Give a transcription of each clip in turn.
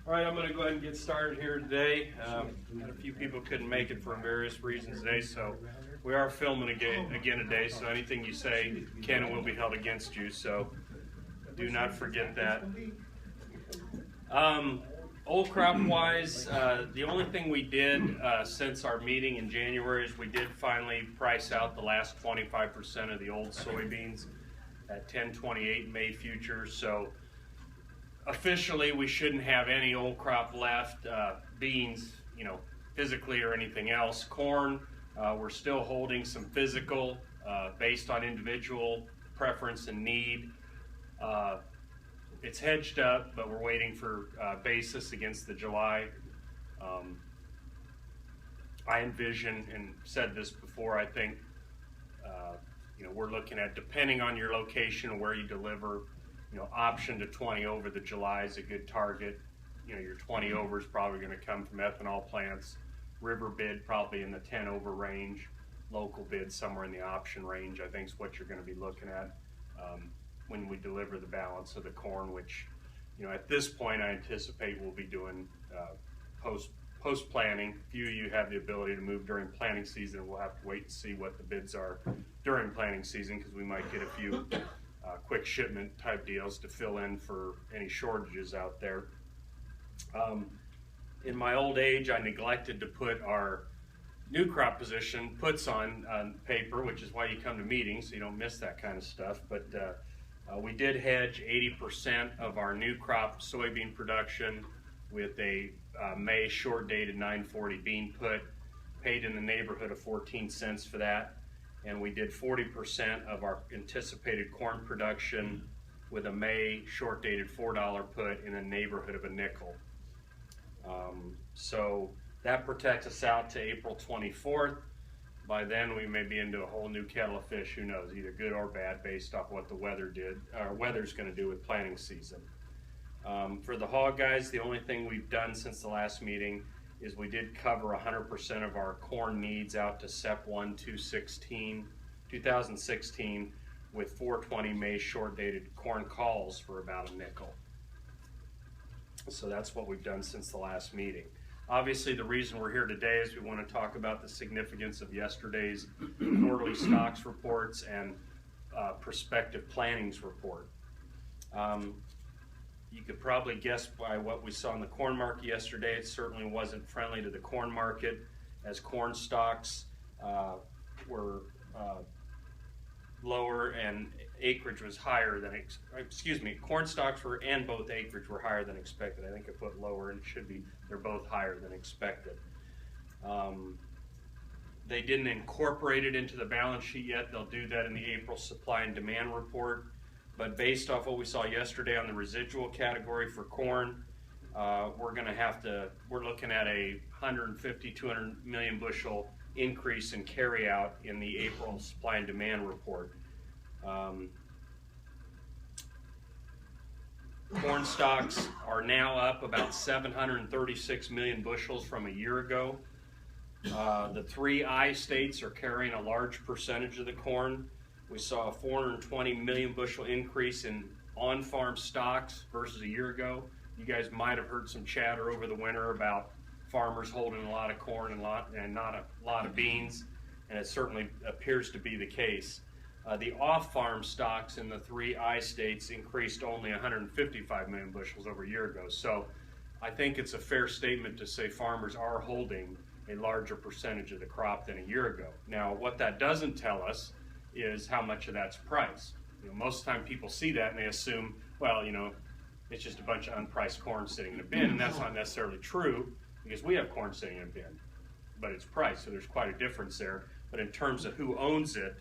All right, I'm going to go ahead and get started here today. Had a few people couldn't make it for various reasons today, so we are filming again today, so anything you say can and will be held against you, so do not forget that. Old crop wise, the only thing we did since our meeting in January is we did finally price out the last 25% of the old soybeans at 10.28 May futures, so officially we shouldn't have any old crop left. Beans, physically or anything else. Corn, we're still holding some physical based on individual preference and need. It's hedged up, but we're waiting for basis against the July. I envision, and said this before, I think we're looking at, depending on your location and where you deliver, option to 20 over the July is a good target. Your 20 over is probably going to come from ethanol plants. River bid probably in the 10 over range. Local bid somewhere in the option range, I think is what you're going to be looking at when we deliver the balance of the corn, which, at this point I anticipate we'll be doing post planting. Few of you have the ability to move during planting season. We'll have to wait and see what the bids are during planting season, because we might get a few quick shipment type deals to fill in for any shortages out there. In my old age, I neglected to put our new crop position puts on paper, which is why you come to meetings, so you don't miss that kind of stuff. But we did hedge 80% of our new crop soybean production with a May short dated 940 bean put, paid in the neighborhood of 14 cents for that. And we did 40% of our anticipated corn production with a May short dated $4 put in the neighborhood of a nickel. So that protects us out to April 24th. By then we may be into a whole new kettle of fish, who knows, either good or bad based off what the weather's going to do with planting season. For the hog guys, the only thing we've done since the last meeting is we did cover 100% of our corn needs out to SEP 1 2016 with 420 May short dated corn calls for about a nickel. So that's what we've done since the last meeting. Obviously, the reason we're here today is we want to talk about the significance of yesterday's quarterly stocks reports and prospective plantings report. You could probably guess by what we saw in the corn market yesterday. It certainly wasn't friendly to the corn market, as corn stocks were lower and acreage was higher than, corn stocks were and both acreage were higher than expected. I think I put lower, and it should be, they're both higher than expected. They didn't incorporate it into the balance sheet yet. They'll do that in the April supply and demand report. But based off what we saw yesterday on the residual category for corn, we're looking at a 150, 200 million bushel increase in carryout in the April supply and demand report. Corn stocks are now up about 736 million bushels from a year ago. The 3 I states are carrying a large percentage of the corn. We saw a 420 million bushel increase in on-farm stocks versus a year ago. You guys might have heard some chatter over the winter about farmers holding a lot of corn and not a lot of beans, and it certainly appears to be the case. The off-farm stocks in the 3 I states increased only 155 million bushels over a year ago. So I think it's a fair statement to say farmers are holding a larger percentage of the crop than a year ago. Now, what that doesn't tell us is how much of that's price. Most of the time people see that and they assume, well, it's just a bunch of unpriced corn sitting in a bin, and that's not necessarily true, because we have corn sitting in a bin, but it's priced, so there's quite a difference there. But in terms of who owns it,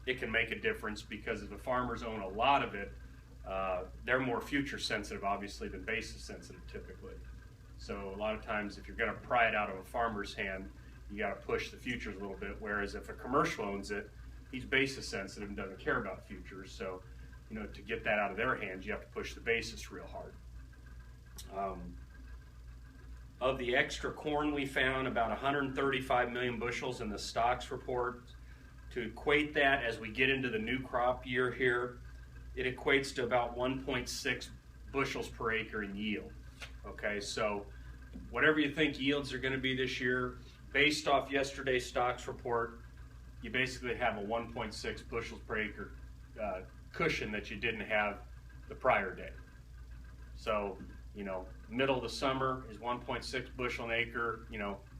it can make a difference, because if the farmers own a lot of it, they're more future sensitive, obviously, than basis sensitive typically. So a lot of times if you're going to pry it out of a farmer's hand, you got to push the futures a little bit, whereas if a commercial owns it, he's basis sensitive and doesn't care about futures. So, to get that out of their hands, you have to push the basis real hard. Of the extra corn we found, about 135 million bushels in the stocks report. To equate that as we get into the new crop year here, it equates to about 1.6 bushels per acre in yield. Okay, so whatever you think yields are going to be this year, based off yesterday's stocks report, you basically have a 1.6 bushels per acre cushion that you didn't have the prior day. So, middle of the summer is 1.6 bushel an acre.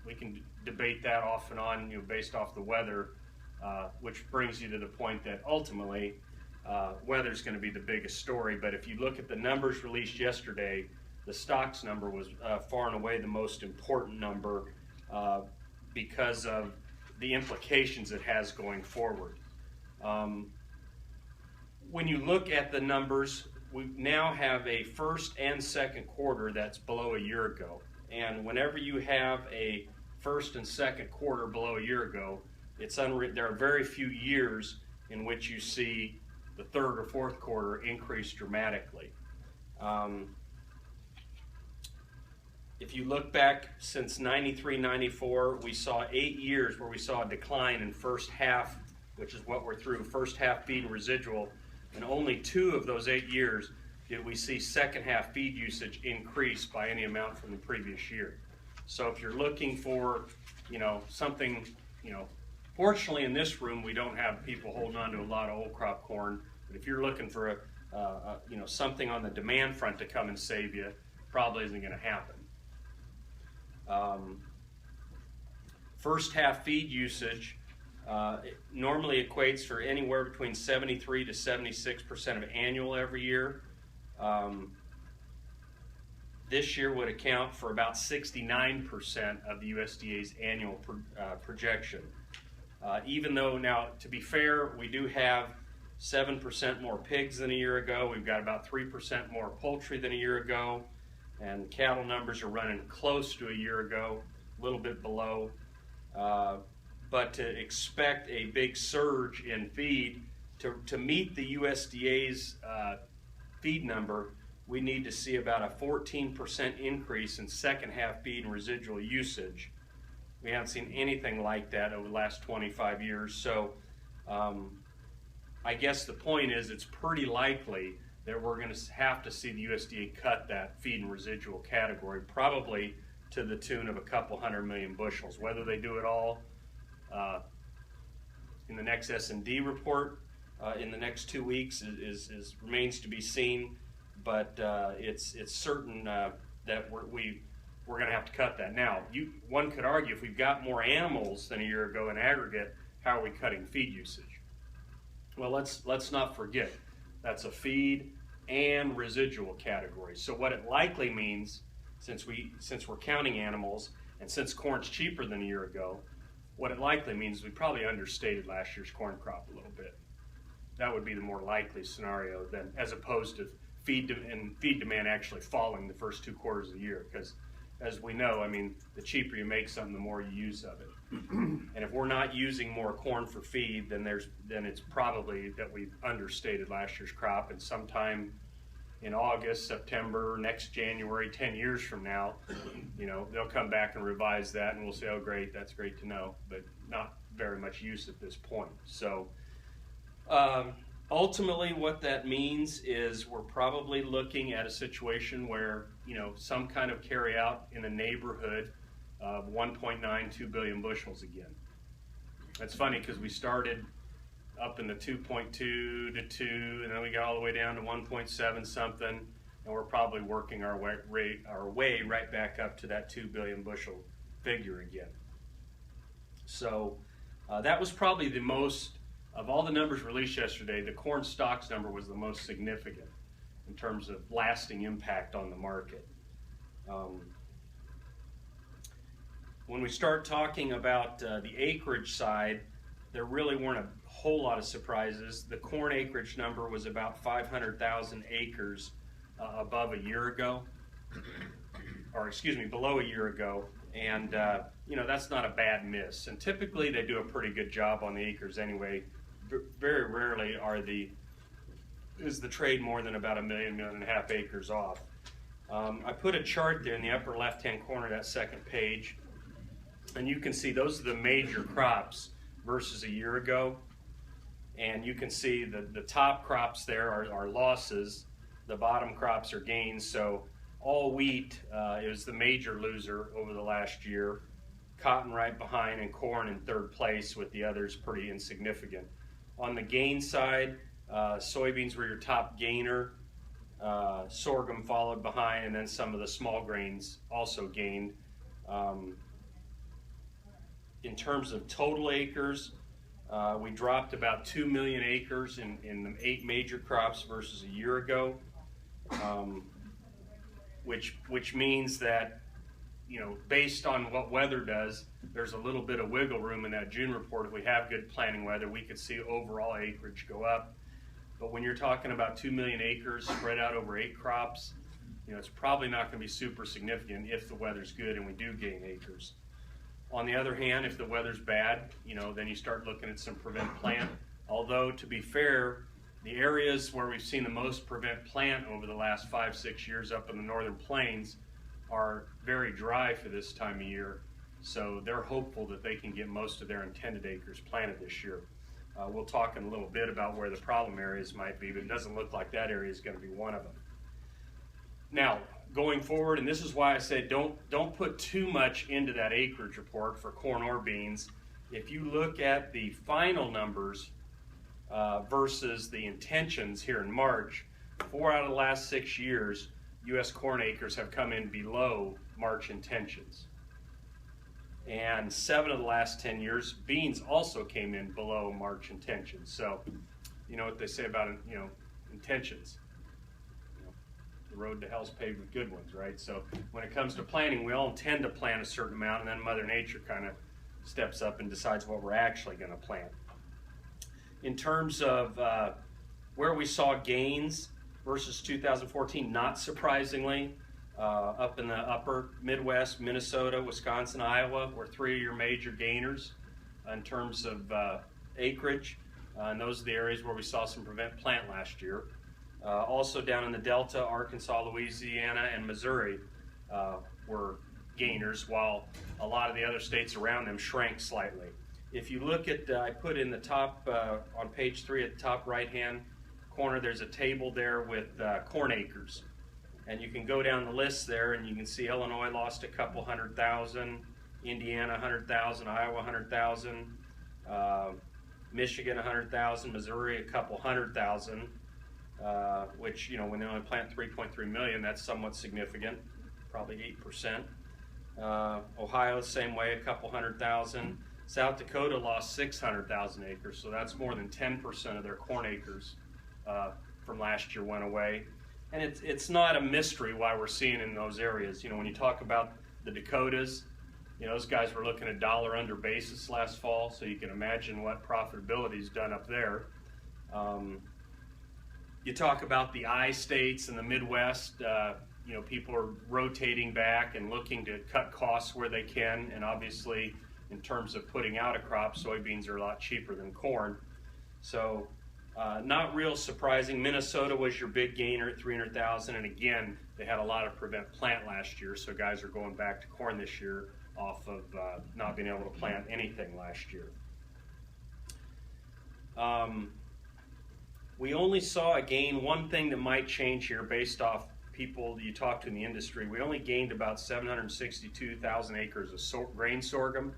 We can debate that off and on, based off the weather, which brings you to the point that ultimately weather is going to be the biggest story. But if you look at the numbers released yesterday, the stocks number was far and away the most important number because of the implications it has going forward. When you look at the numbers, we now have a first and second quarter that's below a year ago. And whenever you have a first and second quarter below a year ago, there are very few years in which you see the third or fourth quarter increase dramatically. If you look back since 93, 94, we saw 8 years where we saw a decline in first half, which is what we're through, first half feed and residual. And only 2 of those 8 years did we see second half feed usage increase by any amount from the previous year. So if you're looking for, something, fortunately in this room we don't have people holding on to a lot of old crop corn, but if you're looking for something on the demand front to come and save you, probably isn't going to happen. First half feed usage it normally equates for anywhere between 73 to 76% of annual every year. This year would account for about 69% of the USDA's annual projection. Even though, now to be fair, we do have 7% more pigs than a year ago. We've got about 3% more poultry than a year ago. And cattle numbers are running close to a year ago, a little bit below. But to expect a big surge in feed, to meet the USDA's feed number, we need to see about a 14% increase in second half feed and residual usage. We haven't seen anything like that over the last 25 years. So I guess the point is it's pretty likely that we're going to have to see the USDA cut that feed and residual category, probably to the tune of a couple 100 million bushels. Whether they do it all in the next S&D report in the next 2 weeks is remains to be seen, but it's certain that we're going to have to cut that. Now, one could argue if we've got more animals than a year ago in aggregate, how are we cutting feed usage? Well, let's not forget that's a feed and residual category. So what it likely means, since we're counting animals and since corn's cheaper than a year ago, what it likely means is we probably understated last year's corn crop a little bit. That would be the more likely scenario than as opposed to feed demand actually falling the first 2 quarters of the year, because as we know, the cheaper you make something, the more you use of it. And if we're not using more corn for feed, then it's probably that we've understated last year's crop, and sometime in August, September, next January, 10 years from now, they'll come back and revise that, and we'll say, oh great, that's great to know, but not very much use at this point. So ultimately what that means is we're probably looking at a situation where, some kind of carry out in the neighborhood of 1.92 billion bushels again. That's funny because we started up in the 2.2 to 2, and then we got all the way down to 1.7 something, and we're probably working our way right back up to that 2 billion bushel figure again. So that was probably the most, of all the numbers released yesterday, the corn stocks number was the most significant in terms of lasting impact on the market. When we start talking about the acreage side, there really weren't a whole lot of surprises. The corn acreage number was about 500,000 acres above a year ago, or excuse me, below a year ago, and that's not a bad miss. And typically they do a pretty good job on the acres anyway. Very rarely is the trade more than about 1.5 million acres off. I put a chart there in the upper left-hand corner of that second page, and you can see those are the major crops versus a year ago. And you can see the top crops there are losses, The bottom crops are gains. So all wheat is the major loser over the last year. Cotton right behind, and corn in third place, with the others pretty insignificant. On the gain side, soybeans were your top gainer. Sorghum followed behind, and then some of the small grains also gained. In terms of total acres, we dropped about 2 million acres in the 8 major crops versus a year ago, which means that, you know, based on what weather does, there's a little bit of wiggle room in that June report. If we have good planting weather, we could see overall acreage go up. But when you're talking about 2 million acres spread out over 8 crops, you know, it's probably not going to be super significant if the weather's good and we do gain acres. On the other hand, if the weather's bad, you know, then you start looking at some prevent plant. Although, to be fair, the areas where we've seen the most prevent plant over the last 5-6 years up in the northern plains are very dry for this time of year. So they're hopeful that they can get most of their intended acres planted this year. We'll talk in a little bit about where the problem areas might be, but it doesn't look like that area is going to be one of them. Now, going forward, and this is why I said don't put too much into that acreage report for corn or beans. If you look at the final numbers versus the intentions here in March, 4 out of the last 6 years, U.S. corn acres have come in below March intentions. And 7 of the last 10 years, beans also came in below March intentions. So, you know what they say about, you know, intentions. You know, the road to hell's paved with good ones, right? So when it comes to planting, we all intend to plant a certain amount, and then Mother Nature kind of steps up and decides what we're actually going to plant. In terms of where we saw gains versus 2014, not surprisingly, up in the upper Midwest, Minnesota, Wisconsin, Iowa were 3 of your major gainers in terms of acreage. And those are the areas where we saw some prevent plant last year. Also down in the Delta, Arkansas, Louisiana, and Missouri were gainers, while a lot of the other states around them shrank slightly. If you look at, I put in the top, on page 3 at the top right-hand corner, there's a table there with corn acres. And you can go down the list there, and you can see Illinois lost a couple 100,000, Indiana 100,000, Iowa 100,000, Michigan 100,000, Missouri a couple 100,000, which, you know, when they only plant 3.3 million, that's somewhat significant, probably 8%. Ohio, the same way, a couple 100,000. South Dakota lost 600,000 acres, so that's more than 10% of their corn acres from last year went away. And it's not a mystery why we're seeing in those areas. You know, when you talk about the Dakotas, you know, those guys were looking at dollar under basis last fall, so you can imagine what profitability's done up there. You talk about the I states and the Midwest, you know, people are rotating back and looking to cut costs where they can, and obviously in terms of putting out a crop, soybeans are a lot cheaper than corn. So not real surprising. Minnesota was your big gainer at 300,000, and again, they had a lot of prevent plant last year, so guys are going back to corn this year off of not being able to plant anything last year. We only saw a gain. One thing that might change here based off people you talk to in the industry, we only gained about 762,000 acres of grain sorghum,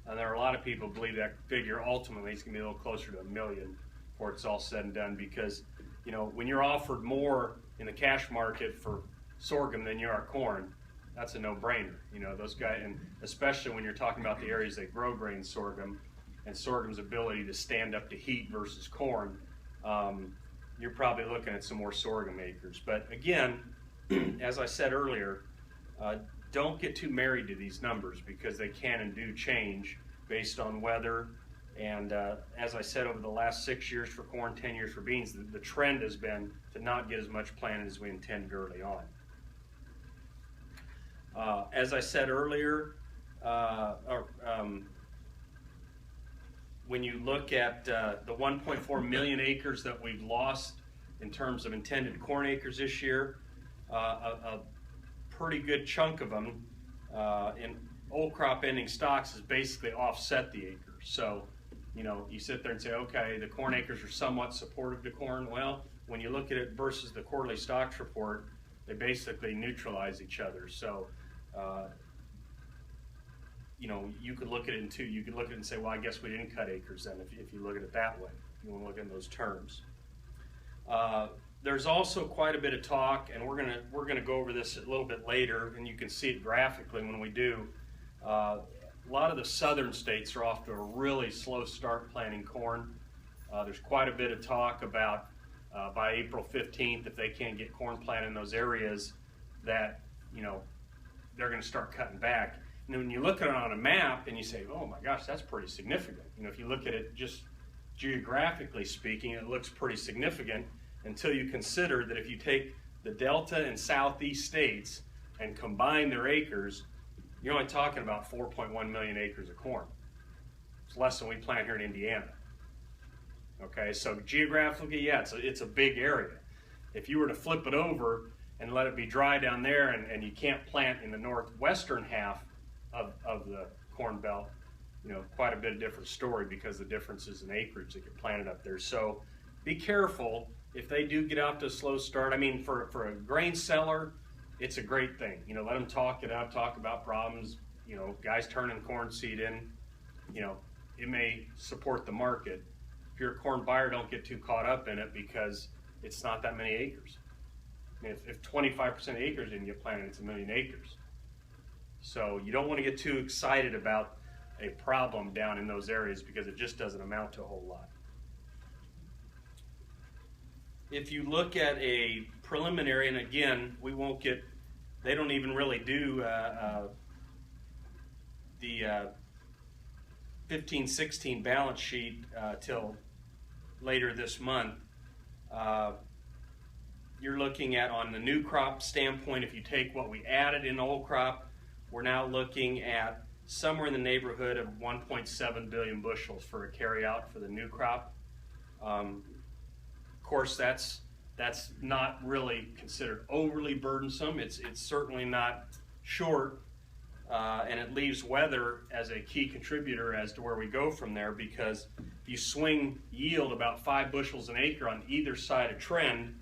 and there are a lot of people who believe that figure ultimately is going to be a little closer to 1 million before it's all said and done, because, you know, when you're offered more in the cash market for sorghum than you are corn, that's a no-brainer. You know, those guys, and especially when you're talking about the areas that grow grain sorghum and sorghum's ability to stand up to heat versus corn, you're probably looking at some more sorghum acres. But again, as I said earlier, don't get too married to these numbers, because they can and do change based on weather. And as I said, over the last 6 years for corn, 10 years for beans, the trend has been to not get as much planted as we intended early on. As I said earlier, when you look at the 1.4 million acres that we've lost in terms of intended corn acres this year, a pretty good chunk of them in old crop ending stocks has basically offset the acres. So, you know, you sit there and say, okay, the corn acres are somewhat supportive to corn. Well, when you look at it versus the quarterly stocks report, they basically neutralize each other. So, you know, you could look at it in two. You could look at it and say, well, I guess we didn't cut acres then, if you look at it that way. If you want to look in those terms. There's also quite a bit of talk, and we're gonna go over this a little bit later, and you can see it graphically when we do. A lot of the southern states are off to a really slow start planting corn. There's quite a bit of talk about by April 15th, if they can't get corn planted in those areas, that, you know, they're going to start cutting back. And when you look at it on a map and you say, oh my gosh, that's pretty significant. You know, if you look at it just geographically speaking, it looks pretty significant until you consider that if you take the Delta and Southeast states and combine their acres, you're only talking about 4.1 million acres of corn. It's less than we plant here in Indiana. Okay, so geographically, yeah, it's a big area. If you were to flip it over and let it be dry down there, and you can't plant in the northwestern half of the Corn Belt, you know, quite a bit of different story because the differences in acreage that get planted up there. So be careful if they do get out to a slow start. I mean, for a grain seller, it's a great thing. You know, let them talk it up, talk about problems. You know, guys turning corn seed in, you know, it may support the market. If you're a corn buyer, don't get too caught up in it because it's not that many acres. I mean, if 25% of acres didn't get planted, it's 1 million acres. So you don't want to get too excited about a problem down in those areas because it just doesn't amount to a whole lot. If you look at a preliminary, and again, we won't get, they don't even really do the 15-16 balance sheet till later this month. You're looking at, on the new crop standpoint, if you take what we added in the old crop, we're now looking at somewhere in the neighborhood of 1.7 billion bushels for a carryout for the new crop. Of course, that's not really considered overly burdensome. It's certainly not short, and it leaves weather as a key contributor as to where we go from there, because if you swing yield about 5 bushels an acre on either side of trend,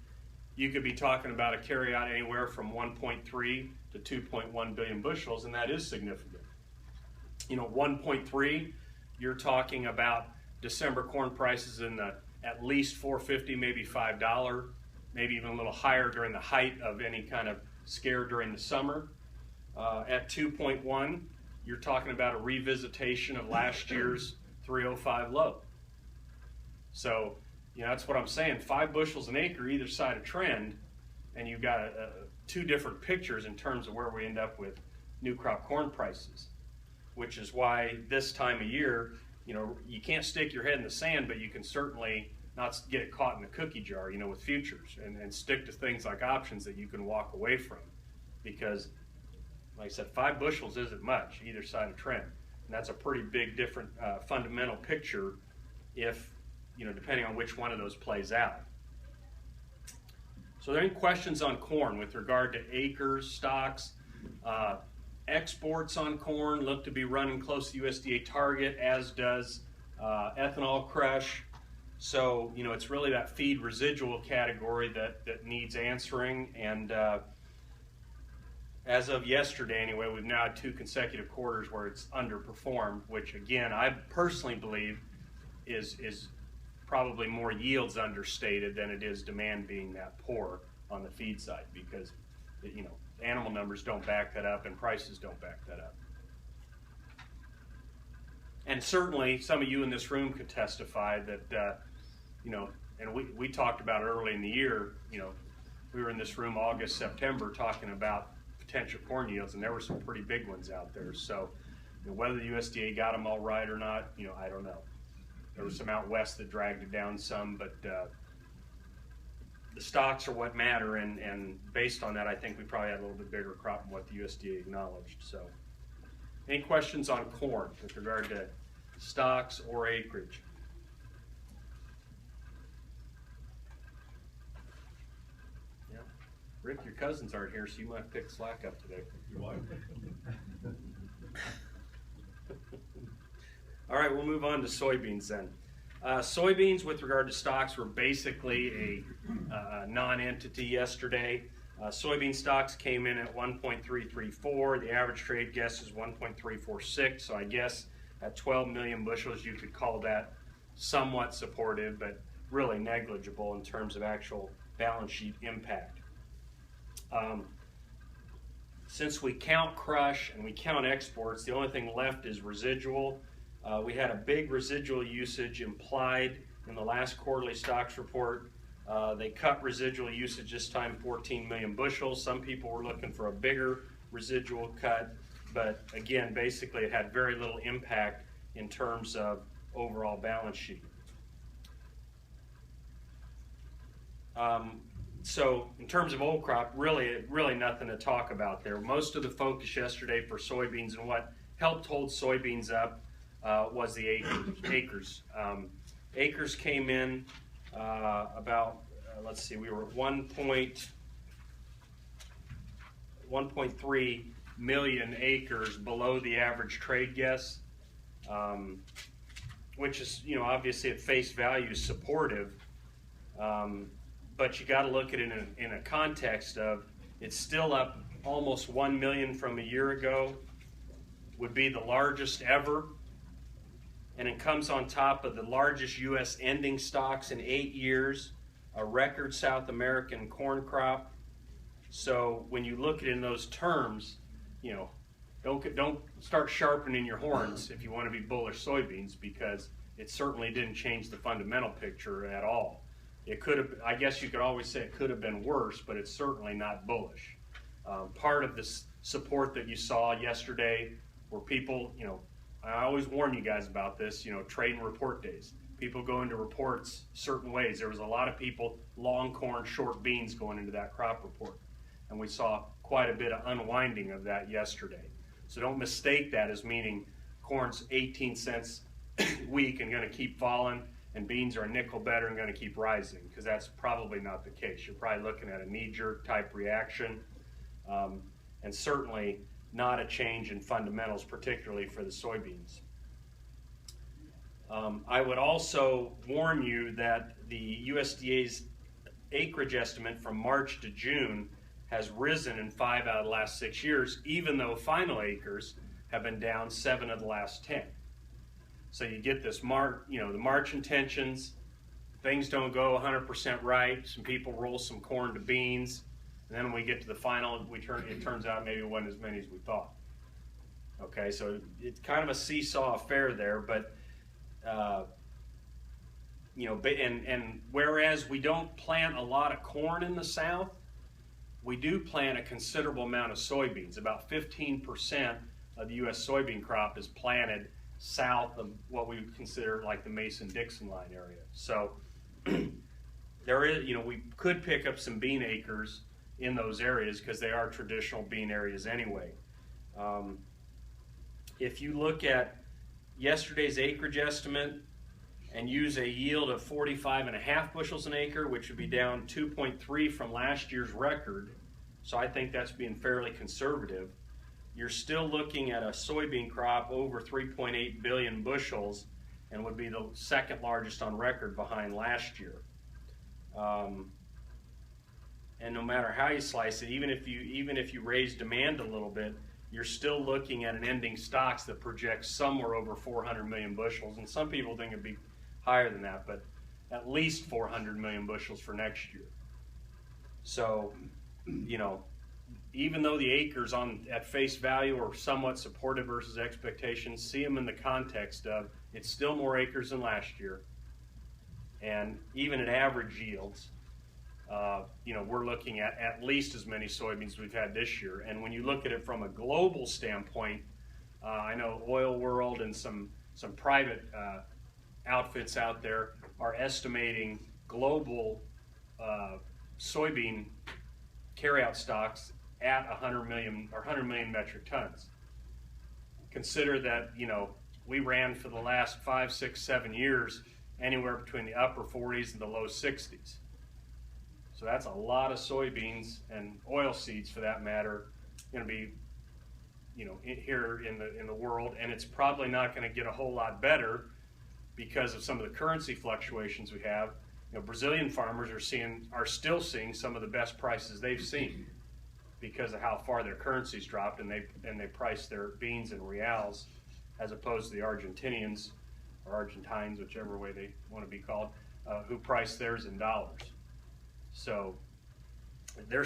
you could be talking about a carryout anywhere from 1.3 to 2.1 billion bushels, and that is significant. You know, 1.3, you're talking about December corn prices in the at least $4.50, maybe $5, maybe even a little higher during the height of any kind of scare during the summer. At 2.1, you're talking about a revisitation of last year's 305 low. So, you know, that's what I'm saying. 5 bushels an acre either side of trend, and you've got two different pictures in terms of where we end up with new crop corn prices, which is why this time of year, you know, you can't stick your head in the sand, but you can certainly not get it caught in the cookie jar, you know, with futures, and stick to things like options that you can walk away from. Because, like I said, 5 bushels isn't much either side of trend. And that's a pretty big different fundamental picture if, you know, depending on which one of those plays out. So are there any questions on corn with regard to acres, stocks? Exports on corn look to be running close to USDA target, as does ethanol crush. So, you know, it's really that feed residual category that needs answering. And as of yesterday anyway, we've now had 2 consecutive quarters where it's underperformed, which again, I personally believe is probably more yields understated than it is demand being that poor on the feed side, because, you know, animal numbers don't back that up and prices don't back that up. And certainly some of you in this room could testify that, you know, and we talked about it early in the year, you know, we were in this room August, September talking about potential corn yields, and there were some pretty big ones out there. So, you know, whether the USDA got them all right or not, you know, I don't know. There was some out west that dragged it down some, but the stocks are what matter, and based on that, I think we probably had a little bit bigger crop than what the USDA acknowledged. So, any questions on corn with regard to stocks or acreage? Yeah, Rick, your cousins aren't here, so you might pick slack up today. You want? All right, we'll move on to soybeans then. Soybeans, with regard to stocks, were basically a non-entity yesterday. Soybean stocks came in at 1.334. The average trade guess is 1.346. So I guess at 12 million bushels, you could call that somewhat supportive, but really negligible in terms of actual balance sheet impact. Since we count crush and we count exports, the only thing left is residual. We had a big residual usage implied in the last quarterly stocks report. They cut residual usage this time 14 million bushels. Some people were looking for a bigger residual cut, but again, basically it had very little impact in terms of overall balance sheet. So in terms of old crop, really nothing to talk about there. Most of the focus yesterday for soybeans and what helped hold soybeans up was the acres. Acres came in about, let's see, we were at 1.3 million acres below the average trade guess, which is, obviously at face value supportive. But you got to look at it in a context of it's still up almost 1 million from a year ago, would be the largest ever, and it comes on top of the largest U.S. ending stocks in 8 years, a record South American corn crop. So when you look at it in those terms, don't start sharpening your horns if you want to be bullish soybeans, because it certainly didn't change the fundamental picture at all. It could have, I guess you could always say it could have been worse, but it's certainly not bullish. Part of this support that you saw yesterday were people, I always warn you guys about this, trade and report days. People go into reports certain ways. There was a lot of people long corn, short beans going into that crop report. And we saw quite a bit of unwinding of that yesterday. So don't mistake that as meaning corn's 18 cents weak and going to keep falling, and beans are a nickel better and going to keep rising, because that's probably not the case. You're probably looking at a knee-jerk type reaction, and certainly not a change in fundamentals, particularly for the soybeans. I would also warn you that the USDA's acreage estimate from March to June has risen in 5 out of the last 6 years, even though final acres have been down 7 of the last 10. So you get this, the March intentions, things don't go 100% right. Some people roll some corn to beans, and then when we get to the final, it turns out maybe it wasn't as many as we thought. Okay, so it's kind of a seesaw affair there, but and whereas we don't plant a lot of corn in the South, we do plant a considerable amount of soybeans. About 15% of the U.S. soybean crop is planted south of what we would consider like the Mason-Dixon line area. So there is, we could pick up some bean acres in those areas because they are traditional bean areas anyway. If you look at yesterday's acreage estimate and use a yield of 45.5 bushels an acre, which would be down 2.3 from last year's record, so I think that's being fairly conservative, you're still looking at a soybean crop over 3.8 billion bushels and would be the second largest on record behind last year. And no matter how you slice it, even if you raise demand a little bit, you're still looking at an ending stocks that projects somewhere over 400 million bushels, and some people think it'd be higher than that, but at least 400 million bushels for next year. So, even though the acres at face value are somewhat supportive versus expectations, see them in the context of it's still more acres than last year, and even at average yields, we're looking at least as many soybeans as we've had this year. And when you look at it from a global standpoint, I know Oil World and some private outfits out there are estimating global soybean carryout stocks at 100 million metric tons. Consider that, we ran for the last 5, 6, 7 years anywhere between the upper 40s and the low 60s. So that's a lot of soybeans and oil seeds, for that matter, going to be, here in the world, and it's probably not going to get a whole lot better because of some of the currency fluctuations we have. Brazilian farmers are still seeing some of the best prices they've seen because of how far their currency's dropped, and they price their beans in reals, as opposed to the Argentinians or Argentines, whichever way they want to be called, who price theirs in dollars. So they're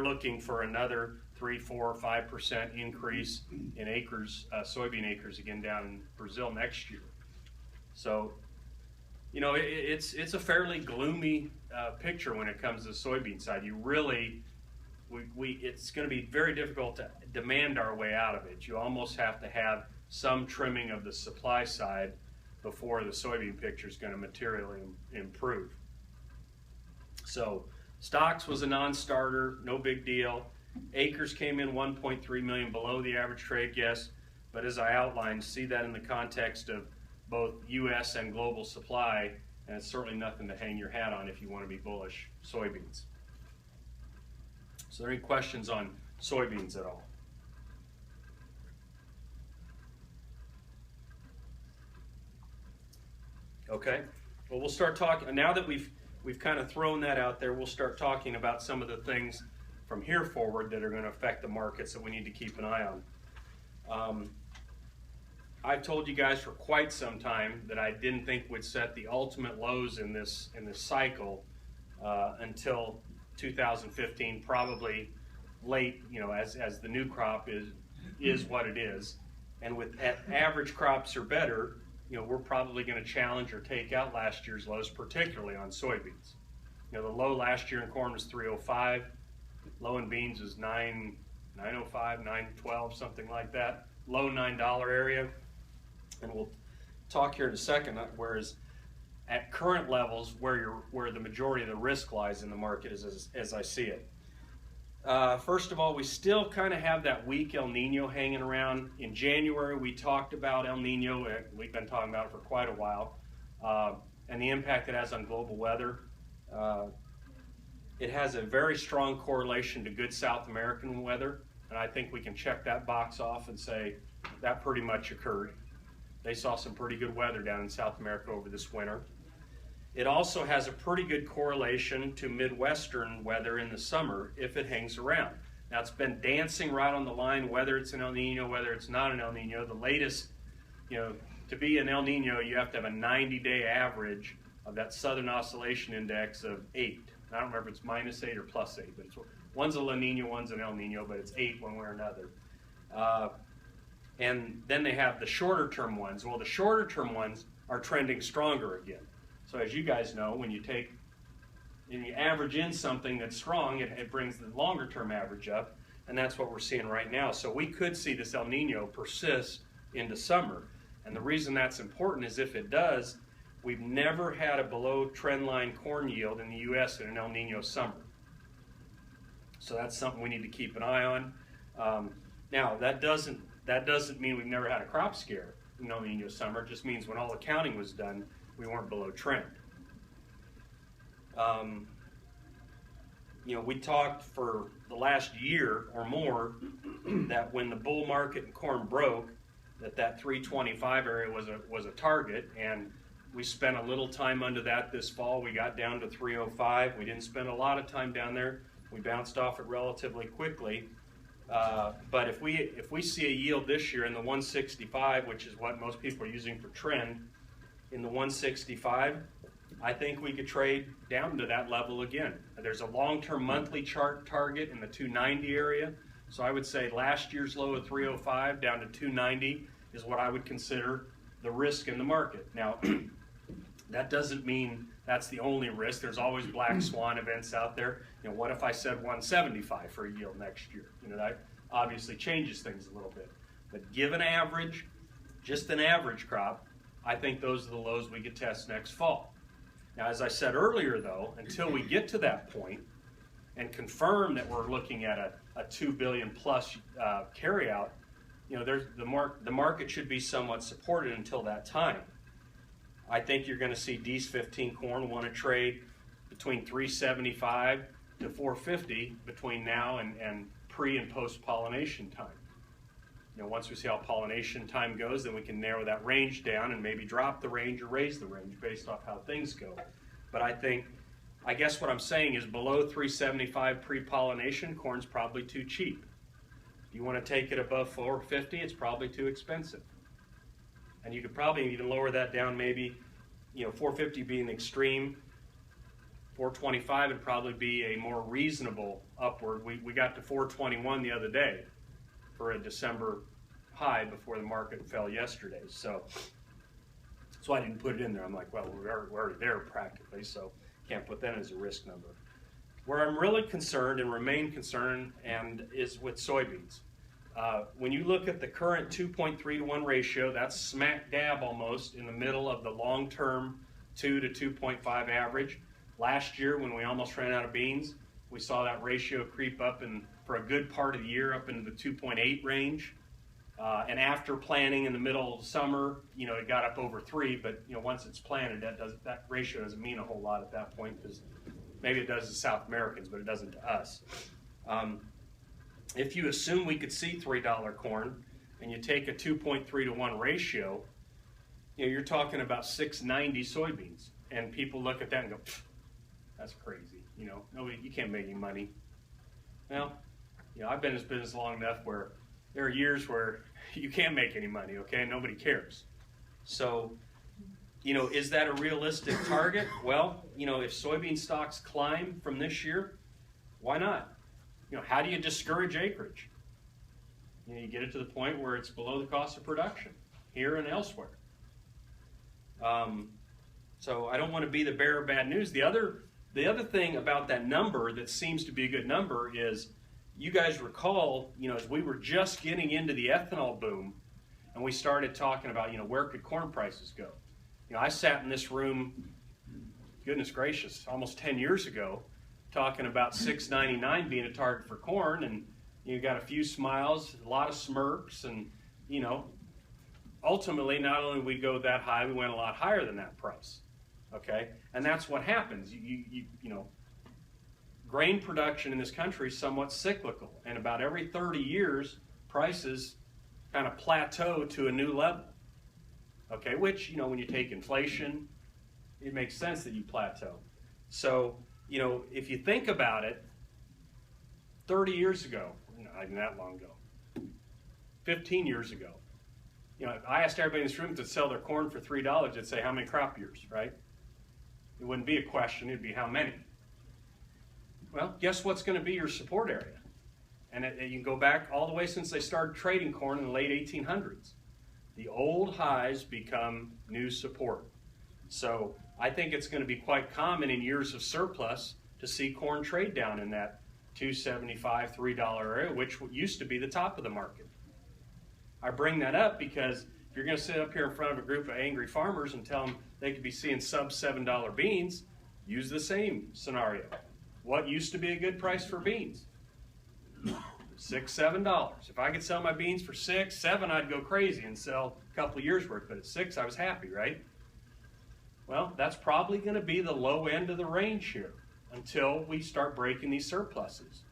looking for another 3, 4, 5% increase in acres, soybean acres again down in Brazil next year. So, it's a fairly gloomy picture when it comes to the soybean side. It's going to be very difficult to demand our way out of it. You almost have to have some trimming of the supply side before the soybean picture is going to materially improve. So stocks was a non-starter, no big deal. Acres came in 1.3 million below the average trade guess, but as I outlined, see that in the context of both U.S. and global supply, and it's certainly nothing to hang your hat on if you want to be bullish soybeans. So, are there any questions on soybeans at all? Okay. Well, we'll start talking now that we've kind of thrown that out there. We'll start talking about some of the things from here forward that are going to affect the markets that we need to keep an eye on. I've told you guys for quite some time that I didn't think we'd set the ultimate lows in this cycle until 2015, probably late. As the new crop is what it is, and with average crops or better, we're probably going to challenge or take out last year's lows, particularly on soybeans. The low last year in corn was 305. Low in beans is 905, 912, something like that. Low $9 area. And we'll talk here in a second, whereas at current levels where the majority of the risk lies in the market is as I see it. First of all, we still kind of have that weak El Nino hanging around. In January, we talked about El Nino. We've been talking about it for quite a while, and the impact it has on global weather. It has a very strong correlation to good South American weather, and I think we can check that box off and say that pretty much occurred. They saw some pretty good weather down in South America over this winter. It also has a pretty good correlation to Midwestern weather in the summer if it hangs around. Now, it's been dancing right on the line, whether it's an El Nino, whether it's not an El Nino. The latest, to be an El Nino, you have to have a 90-day average of that Southern Oscillation Index of 8. I don't remember if it's -8 or +8, but one's a La Nina, one's an El Nino, but it's 8 one way or another. And then they have the shorter term ones. Well, the shorter term ones are trending stronger again. So as you guys know, when you take and you average in something that's strong, it brings the longer term average up, and that's what we're seeing right now. So we could see this El Nino persist into summer. And the reason that's important is if it does, we've never had a below trend line corn yield in the U.S. in an El Nino summer. So that's something we need to keep an eye on. Now, that doesn't mean we've never had a crop scare in El Nino summer. It just means when all the counting was done, we weren't below trend. We talked for the last year or more that when the bull market in corn broke, that 325 area was a target, and we spent a little time under that this fall. We got down to 305. We didn't spend a lot of time down there. We bounced off it relatively quickly. But if we see a yield this year in the 165, which is what most people are using for trend, in the 165, I think we could trade down to that level again. There's a long-term monthly chart target in the 290 area. So I would say last year's low of 305 down to 290 is what I would consider the risk in the market. Now, that doesn't mean that's the only risk. There's always black swan events out there. What if I said 175 for a yield next year? That obviously changes things a little bit. But given average, just an average crop, I think those are the lows we could test next fall. Now, as I said earlier, though, until we get to that point and confirm that we're looking at a 2 billion plus carryout, the market should be somewhat supported until that time. I think you're going to see D's 15 corn want to trade between 375 to 450 between now and pre and post pollination time. once we see how pollination time goes, then we can narrow that range down and maybe drop the range or raise the range based off how things go. But I guess what I'm saying is below 375 pre-pollination, corn's probably too cheap. If you want to take it above 450, it's probably too expensive. And you could probably even lower that down, maybe, 450 being extreme, 425 would probably be a more reasonable upward. We got to 421 the other day for a December high before the market fell yesterday. So that's why I didn't put it in there. I'm like, well, we're already there practically, so can't put that as a risk number. Where I'm really concerned and remain concerned is with soybeans. When you look at the current 2.3 to 1 ratio, that's smack dab almost in the middle of the long-term 2 to 2.5 average. Last year, when we almost ran out of beans, we saw that ratio creep up for a good part of the year up into the 2.8 range. And after planting in the middle of summer, it got up over 3, but once it's planted, that ratio doesn't mean a whole lot at that point, because maybe it does to South Americans, but it doesn't to us. If you assume we could see $3 corn, and you take a 2.3 to 1 ratio, you're talking about 690 soybeans. And people look at that and go, that's crazy. You can't make any money. Well, I've been in this business long enough where there are years where you can't make any money, okay? Nobody cares. So, is that a realistic target? Well, if soybean stocks climb from this year, why not? How do you discourage acreage? You get it to the point where it's below the cost of production, here and elsewhere. So I don't want to be the bearer of bad news. The other thing about that number that seems to be a good number is, you guys recall, as we were just getting into the ethanol boom, and we started talking about, where could corn prices go? I sat in this room, goodness gracious, almost 10 years ago, talking about $6.99 being a target for corn, and you got a few smiles, a lot of smirks, and ultimately, not only did we go that high, we went a lot higher than that price. Okay, and that's what happens. Grain production in this country is somewhat cyclical, and about every 30 years, prices kind of plateau to a new level. Okay, which, when you take inflation, it makes sense that you plateau. So, if you think about it, 30 years ago, not even that long ago, 15 years ago, if I asked everybody in this room to sell their corn for $3, they'd say, how many crop years, right? It wouldn't be a question, it'd be how many. Well, guess what's going to be your support area? And you can go back all the way since they started trading corn in the late 1800s. The old highs become new support. So I think it's going to be quite common in years of surplus to see corn trade down in that $2.75, $3 area, which used to be the top of the market. I bring that up because if you're going to sit up here in front of a group of angry farmers and tell them they could be seeing sub $7 beans, use the same scenario. What used to be a good price for beans? $6, $7. If I could sell my beans for $6, $7, I'd go crazy and sell a couple of years worth, but at $6, I was happy, right? Well, that's probably going to be the low end of the range here until we start breaking these surpluses.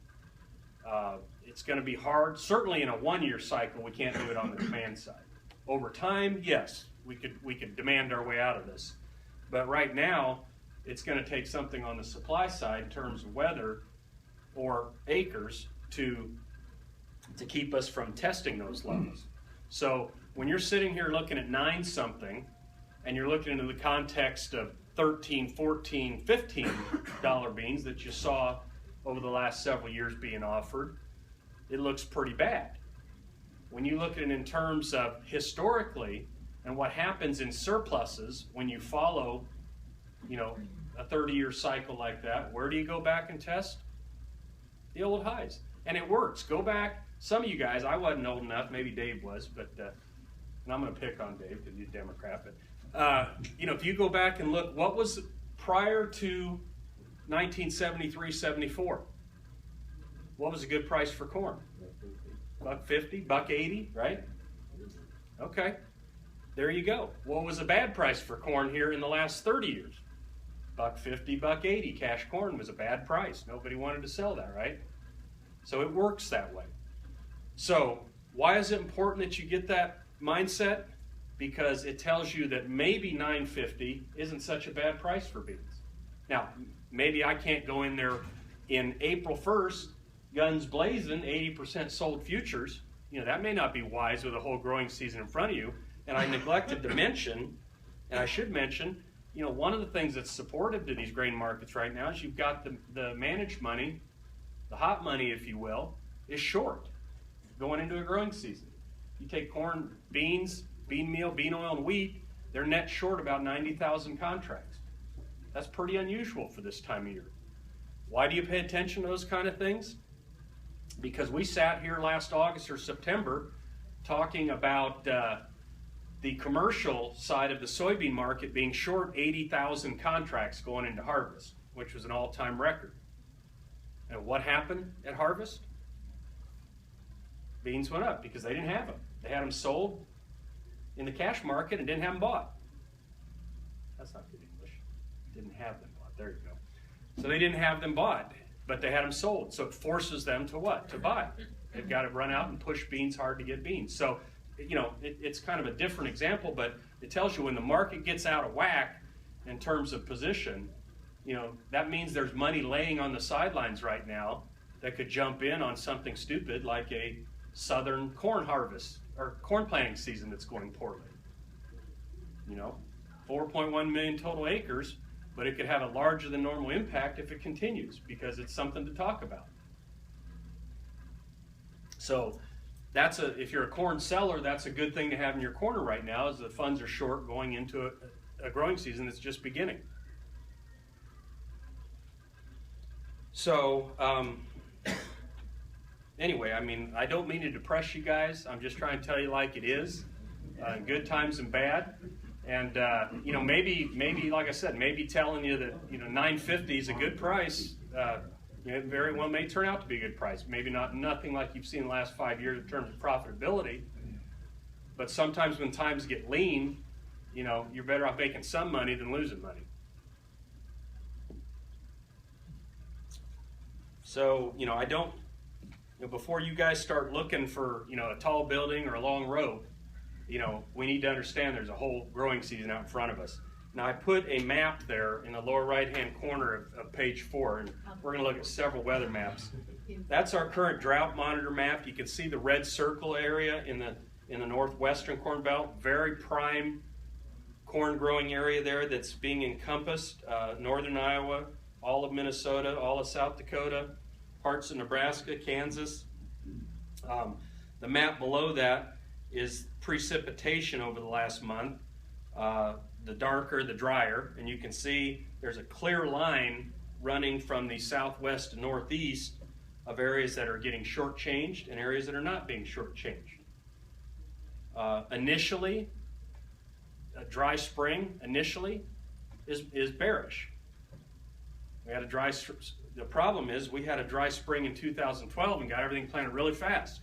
It's going to be hard. Certainly in a one-year cycle, we can't do it on the demand side. Over time, yes, we could demand our way out of this. But right now, it's going to take something on the supply side in terms of weather or acres to keep us from testing those levels. So when you're sitting here looking at 9-something, and you're looking into the context of $13, $14, $15 beans that you saw over the last several years being offered, it looks pretty bad. When you look at it in terms of historically and what happens in surpluses when you follow, a 30-year cycle like that, where do you go back and test? The old highs. And it works. Go back. Some of you guys, I wasn't old enough, maybe Dave was, but, and I'm going to pick on Dave because he's a Democrat, but, if you go back and look, what was prior to 1973, 74? What was a good price for corn? $1.50, $1.80, right? Okay, there you go. What was a bad price for corn here in the last 30 years? $1.50, $1.80. Cash corn was a bad price. Nobody wanted to sell that, right? So it works that way. So Why is it important that you get that mindset? Because it tells you that maybe $9.50 isn't such a bad price for beans. Now, maybe I can't go in there in April 1st, guns blazing, 80% sold futures. You know, that may not be wise with a whole growing season in front of you. And I neglected to mention, and I should mention, you know, one of the things that's supportive to these grain markets right now is you've got the managed money, the hot money, if you will, is short going into a growing season. You take corn, beans, bean meal, bean oil, and wheat, they're net short about 90,000 contracts. That's pretty unusual for this time of year. Why do you pay attention to those kind of things? Because we sat here last August or September talking about the commercial side of the soybean market being short 80,000 contracts going into harvest, which was an all-time record. And what happened at harvest? Beans went up because they didn't have them. They had them sold in the cash market and didn't have them bought. That's not good English. Didn't have them bought. There you go. So they didn't have them bought, but they had them sold. So it forces them to what? To buy. They've got to run out and push beans hard to get beans. So, you know, it's kind of a different example, but it tells you when the market gets out of whack in terms of position, you know, that means there's money laying on the sidelines right now that could jump in on something stupid like a southern corn harvest or corn planting season that's going poorly. You know, 4.1 million total acres, but it could have a larger than normal impact if it continues because it's something to talk about. So that's if you're a corn seller, that's a good thing to have in your corner right now as the funds are short going into a growing season that's just beginning. So anyway, I mean, I don't mean to depress you guys. I'm just trying to tell you like it is, good times and bad. And, you know, maybe, like I said, maybe telling you that, you know, $9.50 is a good price, it very well may turn out to be a good price. Maybe nothing like you've seen the last 5 years in terms of profitability. But sometimes when times get lean, you know, you're better off making some money than losing money. So, you know, before you guys start looking for, you know, a tall building or a long rope, you know, we need to understand there's a whole growing season out in front of us. Now, I put a map there in the lower right-hand corner of page 4, and we're going to look at several weather maps. That's our current drought monitor map. You can see the red circle area in the northwestern Corn Belt, very prime corn growing area there that's being encompassed. Northern Iowa, all of Minnesota, all of South Dakota, parts of Nebraska, Kansas. The map below that is precipitation over the last month. The darker, the drier, and you can see there's a clear line running from the southwest to northeast of areas that are getting shortchanged and areas that are not being shortchanged. Initially, a dry spring initially is bearish. We had a dry. The problem is we had a dry spring in 2012 and got everything planted really fast.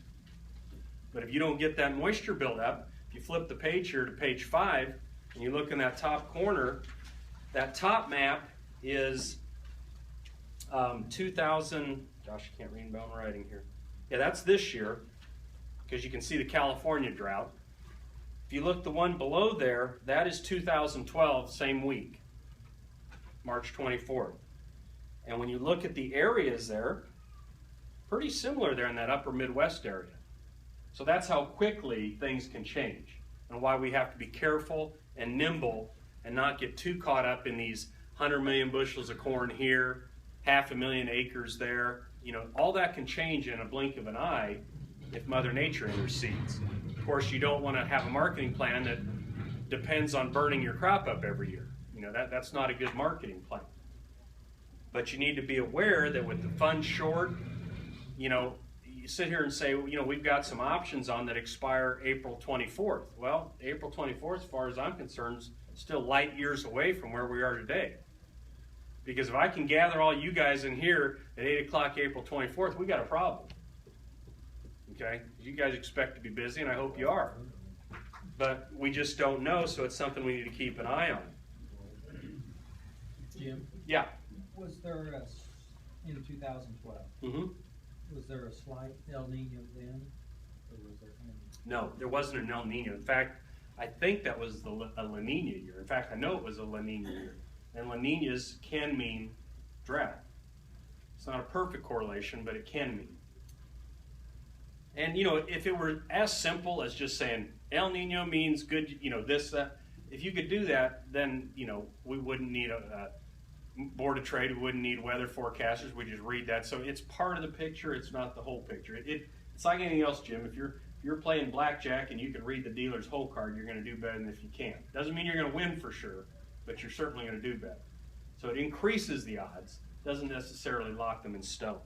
But if you don't get that moisture buildup, if you flip the page here to page 5, and you look in that top corner, that top map is 2000, gosh, I can't read my own writing here. Yeah, that's this year, because you can see the California drought. If you look the one below there, that is 2012, same week, March 24th. And when you look at the areas there, pretty similar there in that upper Midwest area. So that's how quickly things can change, and why we have to be careful and nimble and not get too caught up in these 100 million bushels of corn here, 500,000 acres there. You know, all that can change in a blink of an eye if Mother Nature intercedes. Of course, you don't want to have a marketing plan that depends on burning your crop up every year. You know, that's not a good marketing plan. But you need to be aware that with the funds short, you know, you sit here and say, you know, we've got some options on that expire April 24th. Well, April 24th, as far as I'm concerned, is still light years away from where we are today. Because if I can gather all you guys in here at 8 o'clock April 24th, we got a problem. Okay? You guys expect to be busy, and I hope you are. But we just don't know, so it's something we need to keep an eye on. Jim? Yeah. Was there in 2012? Mm-hmm. Was there a slight El Nino then? was there any? No, there wasn't an El Nino. In fact, I think that was a La Nina year. In fact, I know it was a La Nina year. And La Ninas can mean drought. It's not a perfect correlation, but it can mean. And, you know, if it were as simple as just saying El Nino means good, you know, this, that, if you could do that, then, you know, we wouldn't need a Board of Trade, we wouldn't need weather forecasters, we just read that. So it's part of the picture, it's not the whole picture. It's like anything else, Jim. If you're playing blackjack and you can read the dealer's hole card, you're going to do better than if you can't. Doesn't mean you're going to win for sure, but you're certainly going to do better. So it increases the odds, doesn't necessarily lock them in stone.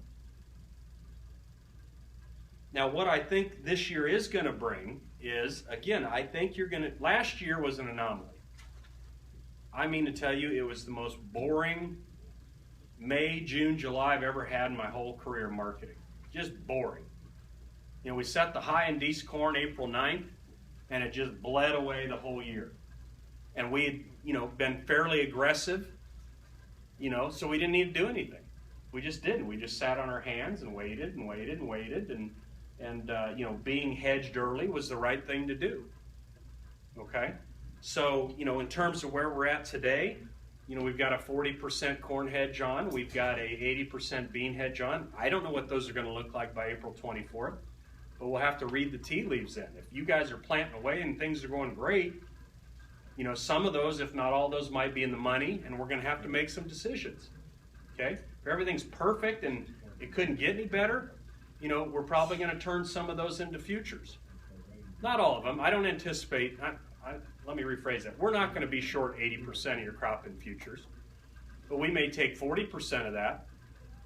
Now, what I think this year is going to bring is, again, I think you're going to, last year was an anomaly. I mean to tell you, it was the most boring May, June, July I've ever had in my whole career marketing. Just boring. You know, we set the high in Deese corn April 9th, and it just bled away the whole year. And we had, you know, been fairly aggressive, you know, so we didn't need to do anything. We just didn't. We just sat on our hands and waited and waited and waited, and you know, being hedged early was the right thing to do. Okay? So, you know, in terms of where we're at today, you know, we've got a 40% corn hedge on. We've got a 80% bean hedge on. I don't know what those are going to look like by April 24th, but we'll have to read the tea leaves then. If you guys are planting away and things are going great, you know, some of those, if not all those, might be in the money, and we're going to have to make some decisions. Okay? If everything's perfect and it couldn't get any better, you know, we're probably going to turn some of those into futures. Not all of them. I don't anticipate, let me rephrase that. We're not going to be short 80% of your crop in futures, but we may take 40% of that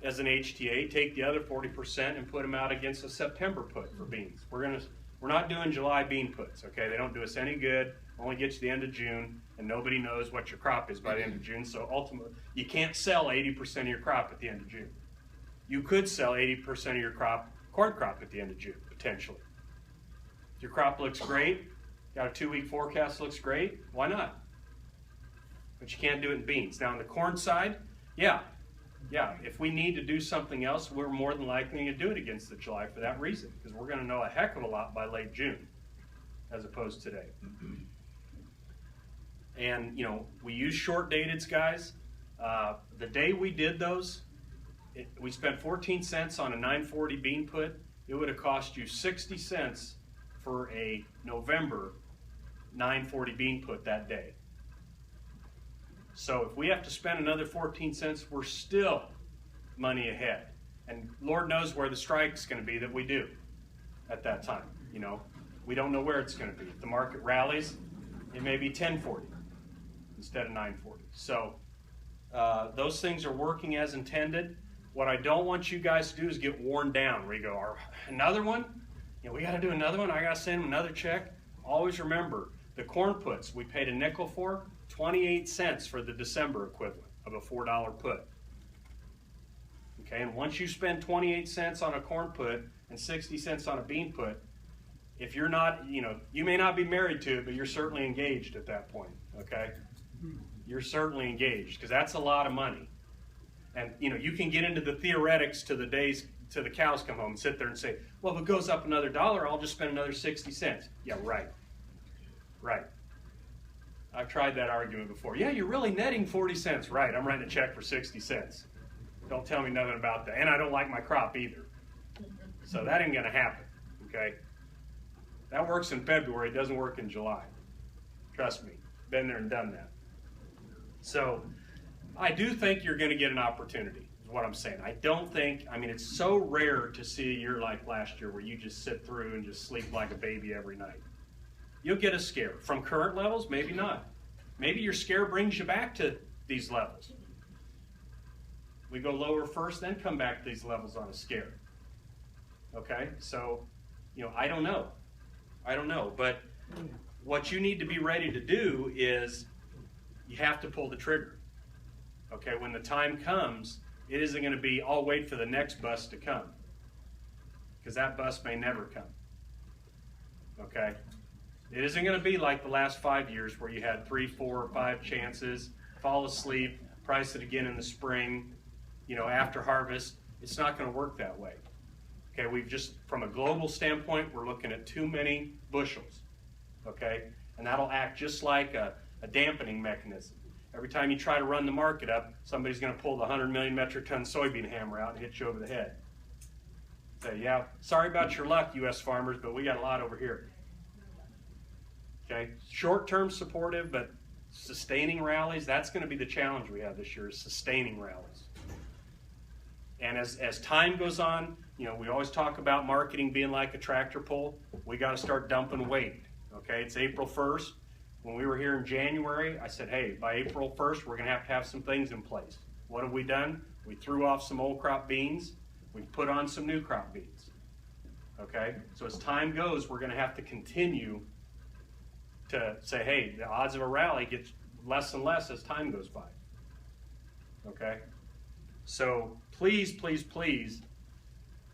as an HTA, take the other 40% and put them out against a September put for beans. We're not doing July bean puts, okay? They don't do us any good, only get you the end of June, and nobody knows what your crop is by the end of June, so ultimately, you can't sell 80% of your crop at the end of June. You could sell 80% of your corn crop at the end of June, potentially. If your crop looks great, got a 2-week forecast looks great, why not? But you can't do it in beans. Now on the corn side, yeah, if we need to do something else, we're more than likely to do it against the July for that reason, because we're going to know a heck of a lot by late June, as opposed to today. And, you know, we use short dateds, guys. The day we did those, we spent 14 cents on a 940 bean put. It would have cost you 60 cents for a November 940 bean put that day. So if we have to spend another 14 cents, we're still money ahead. And Lord knows where the strike's going to be that we do at that time. You know, we don't know where it's going to be. If the market rallies, it may be 1040 instead of 940. So those things are working as intended. What I don't want you guys to do is get worn down where you go, another one? You know, we got to do another one. I got to send them another check. Always remember, the corn puts we paid a nickel for, 28 cents for the December equivalent of a $4 put. Okay, and once you spend 28 cents on a corn put and 60 cents on a bean put, if you're not, you know, you may not be married to it, but you're certainly engaged at that point, okay? You're certainly engaged, because that's a lot of money. And, you know, you can get into the theoretics to the days, to the cows come home and sit there and say, well, if it goes up another $1, I'll just spend another 60 cents. Yeah, right. Right. I've tried that argument before. Yeah, you're really netting 40 cents. Right, I'm writing a check for 60 cents. Don't tell me nothing about that. And I don't like my crop either. So that ain't going to happen, okay? That works in February. It doesn't work in July. Trust me. Been there and done that. So I do think you're going to get an opportunity, is what I'm saying. I don't think, I mean, it's so rare to see a year like last year where you just sit through and just sleep like a baby every night. You'll get a scare. From current levels, maybe not. Maybe your scare brings you back to these levels. We go lower first, then come back to these levels on a scare. Okay? So, you know, I don't know. I don't know. But what you need to be ready to do is you have to pull the trigger. Okay? When the time comes, it isn't going to be, I'll wait for the next bus to come. Because that bus may never come. Okay? It isn't going to be like the last 5 years where you had 3, 4, or 5 chances, fall asleep, price it again in the spring, you know, after harvest. It's not going to work that way. Okay, we've just, from a global standpoint, we're looking at too many bushels. Okay, and that'll act just like a dampening mechanism. Every time you try to run the market up, somebody's going to pull the 100 million metric ton soybean hammer out and hit you over the head. Say, yeah, sorry about your luck, U.S. farmers, but we got a lot over here. Okay, short-term supportive, but sustaining rallies, that's going to be the challenge we have this year, is sustaining rallies. And as time goes on, you know, we always talk about marketing being like a tractor pull. We got to start dumping weight. Okay, it's April 1st. When we were here in January, I said, hey, by April 1st, we're going to have some things in place. What have we done? We threw off some old crop beans. We've put on some new crop beans. Okay, so as time goes, we're going to have to continue to say, hey, the odds of a rally get less and less as time goes by. Okay, so please, please, please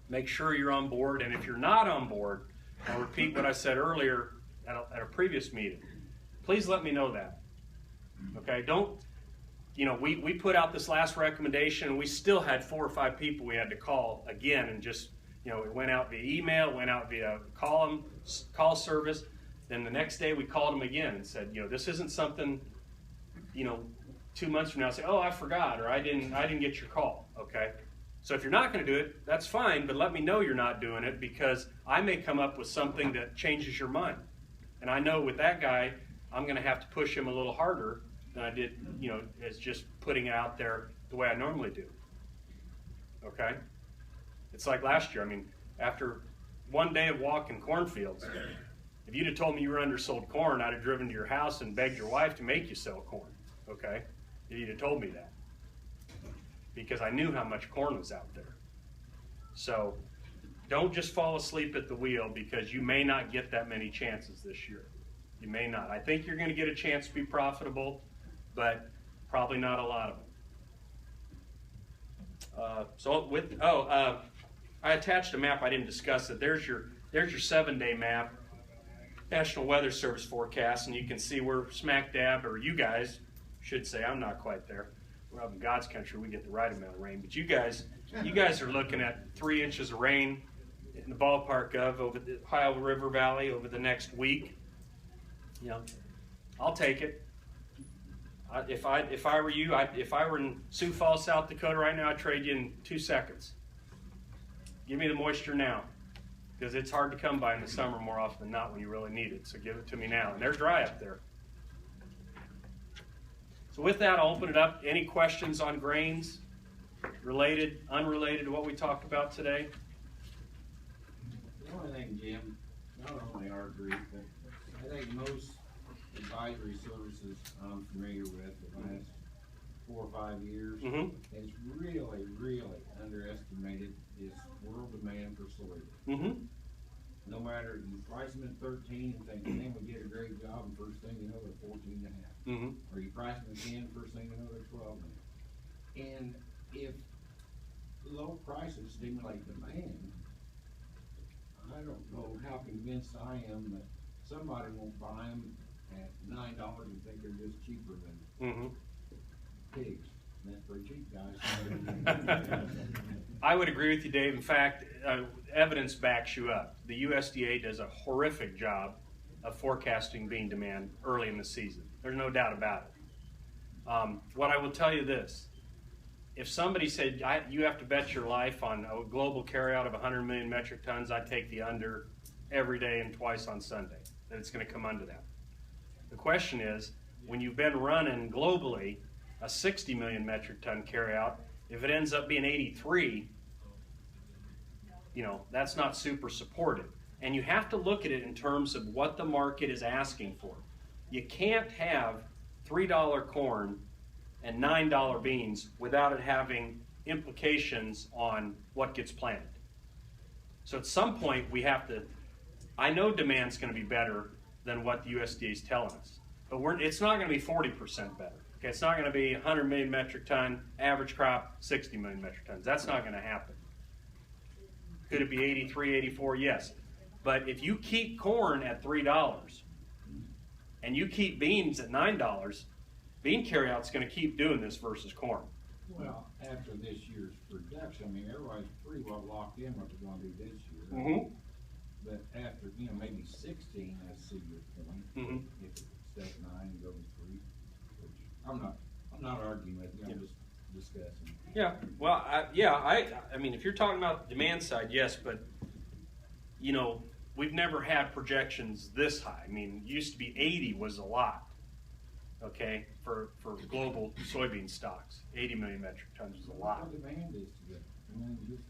make sure you're on board. And if you're not on board, I'll repeat what I said earlier at a previous meeting. Please let me know that. Okay, don't, you know, we put out this last recommendation and we still had 4 or 5 people we had to call again, and just, you know, it went out via email, went out via call service. Then the next day we called them again and said, you know, this isn't something, you know, 2 months from now say, oh, I forgot, or I didn't get your call. Okay, so if you're not going to do it, that's fine, but let me know you're not doing it, because I may come up with something that changes your mind. And I know with that guy, I'm going to have to push him a little harder than I did, you know, as just putting it out there the way I normally do. Okay? It's like last year. I mean, after one day of walking cornfields, if you'd have told me you were undersold corn, I'd have driven to your house and begged your wife to make you sell corn. Okay? If you'd have told me that. Because I knew how much corn was out there. So don't just fall asleep at the wheel, because you may not get that many chances this year. You may not. I think you're going to get a chance to be profitable, but probably not a lot of them. I attached a map. I didn't discuss it. There's your 7-day map, National Weather Service forecast, and you can see we're smack dab, or you guys should say, I'm not quite there. We're up in God's country. We get the right amount of rain, but you guys are looking at 3 inches of rain in the ballpark of over the Ohio River Valley over the next week. You know, I'll take it. If I were you, if I were in Sioux Falls, South Dakota right now, I'd trade you in 2 seconds. Give me the moisture now, because it's hard to come by in the summer more often than not when you really need it. So give it to me now. And they're dry up there. So with that, I'll open it up. Any questions on grains, related, unrelated to what we talked about today? The only thing, Jim, not only our group, but I think most advisory services I'm familiar with the last 4 or 5 years has really, really underestimated this world demand for soybean. No matter, you price them at 13 and think, man, we did a great job, and first thing you know, they're 14.5. Or you price them at 10, first thing you know, they're 12.5. And if low prices stimulate demand, I don't know how convinced I am that somebody won't buy them at $9 and think they're just cheaper than pigs. And that's pretty cheap, guys. I would agree with you, Dave. In fact, evidence backs you up. The USDA does a horrific job of forecasting bean demand early in the season. There's no doubt about it. What I will tell you this, if somebody said you have to bet your life on a global carryout of 100 million metric tons, I'd take the under every day and twice on Sunday, that it's going to come under that. The question is, when you've been running globally a 60 million metric ton carryout, if it ends up being 83, you know, that's not super supportive. And you have to look at it in terms of what the market is asking for. You can't have $3 corn and $9 beans without it having implications on what gets planted. So at some point we have to, I know demand's going to be better than what the USDA is telling us, but it's not going to be 40% better. Okay, it's not going to be 100 million metric ton, average crop 60 million metric tons. That's not going to happen. Could it be 83, 84? Yes. But if you keep corn at $3 and you keep beans at $9, bean carryout's going to keep doing this versus corn. Well, after this year's production, I mean, everybody's pretty well locked in what they're gonna do this year. Mm-hmm. But after, maybe 16, I see your point. Mhm. If it's step 9 and go to 3, which I'm not arguing with you, I'm just discussing. Yeah, well, I mean, if you're talking about the demand side, yes, but, we've never had projections this high. I mean, it used to be 80 was a lot, okay, for global soybean stocks. 80 million metric tons is a lot. What demand is today? I mean, just.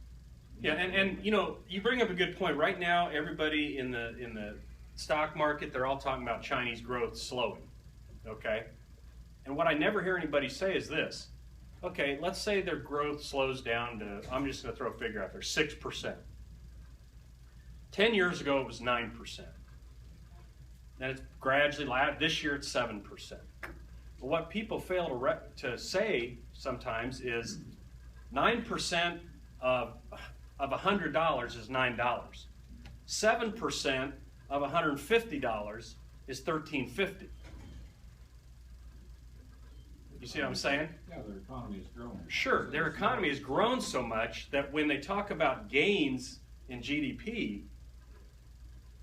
Yeah, and you bring up a good point. Right now, everybody in the stock market, they're all talking about Chinese growth slowing, okay? And what I never hear anybody say is this. Okay, let's say their growth slows down to, I'm just going to throw a figure out there, 6%. 10 years ago, it was 9%. Then it's gradually, this year it's 7%. But what people fail to say sometimes is 9% of $100 is $9. 7% of $150 is $13.50. You see what I'm saying? Yeah, their economy is growing. Sure, their economy has grown so much that when they talk about gains in GDP,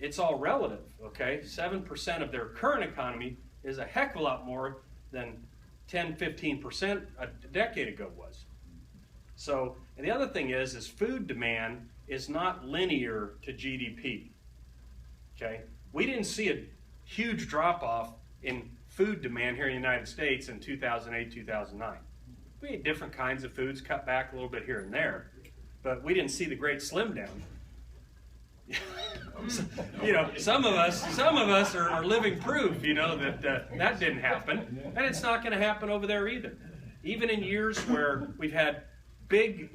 it's all relative, okay? 7% of their current economy is a heck of a lot more than 10, 15% a decade ago was. So, and the other thing is food demand is not linear to GDP, okay? We didn't see a huge drop-off in food demand here in the United States in 2008, 2009. We ate different kinds of foods, cut back a little bit here and there, but we didn't see the great slim down. Some of us are living proof, that didn't happen, and it's not going to happen over there either. Even in years where we've had big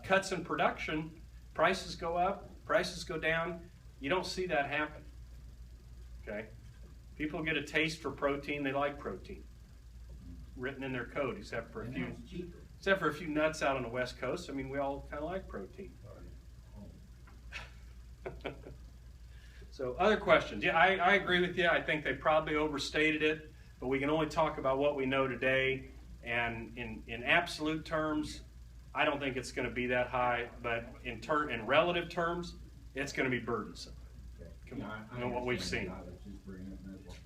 cuts in production, prices go up, prices go down. You don't see that happen. Okay, people get a taste for protein; they like protein, written in their code, except for a few nuts out on the West Coast. I mean, we all kind of like protein. So, other questions? Yeah, I agree with you. I think they probably overstated it, but we can only talk about what we know today. And in absolute terms, I don't think it's going to be that high. But in relative terms, it's going to be burdensome. Okay. What we've seen.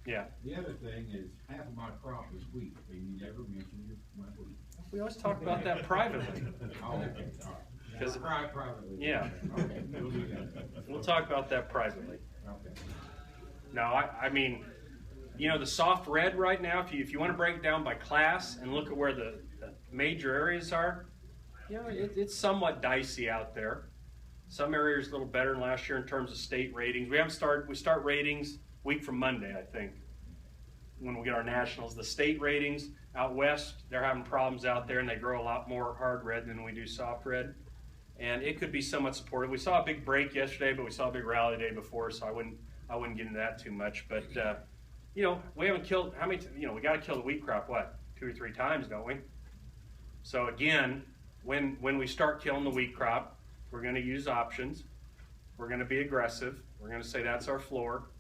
Yeah. The other thing is half of my crop is wheat, and you never mentioned my wheat. We always talk about that privately. Oh, okay. Because privately. Yeah. Okay. We'll talk about that privately. Okay. No, I mean, the soft red right now, if you want to break it down by class and look at where the major areas are, it's somewhat dicey out there. Some areas a little better than last year in terms of state ratings. We start ratings week from Monday, I think, when we get our nationals. The state ratings out west, they're having problems out there, and they grow a lot more hard red than we do soft red. And it could be somewhat supportive. We saw a big break yesterday, but we saw a big rally the day before, so I wouldn't get into that too much. But we haven't killed how many? We got to kill the wheat crop 2 or 3 times, don't we? So again, when we start killing the wheat crop, we're going to use options. We're going to be aggressive. We're going to say that's our floor.